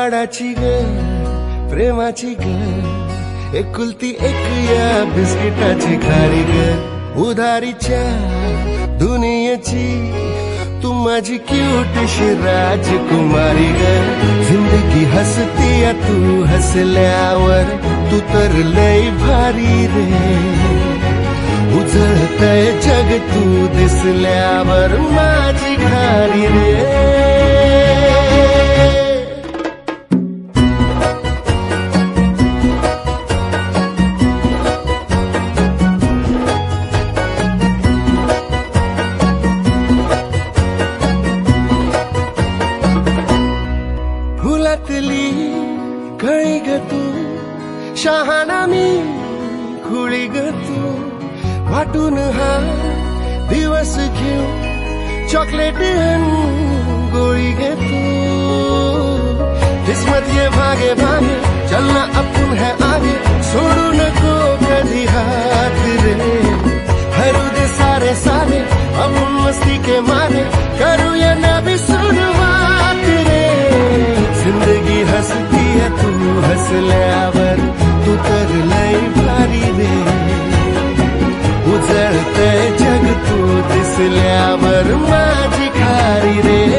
लाडाची ग प्रेमाची ग एकुलती एक या बिस्किटाची खारी ग उधारीच्या दुनियेची तू माझी क्यूटशी राजकुमारी ग जिंदगी हसती या तू हसल्यावर तू तर लय भारी रे उजळतय जग तू दिसल्यावर माझी खारी रे फुलातली कळी ग तू शहाणा मी खुळी ग तू वाटून हा दिवस घेऊ चॉकलेट गोळी ग तू किस्मत ये भागे भागे चलना अपन है आगे छोड़ू नको कभी हाथ रे हरू दे सारे सारे अपन मस्ती के मारे करूँ या ना भी शुरुआत रे जिंदगी हसती है तू हसल्यावर तू तर लय भारी रे उजळतय जग तू दिसल्यावर माझी खारी रे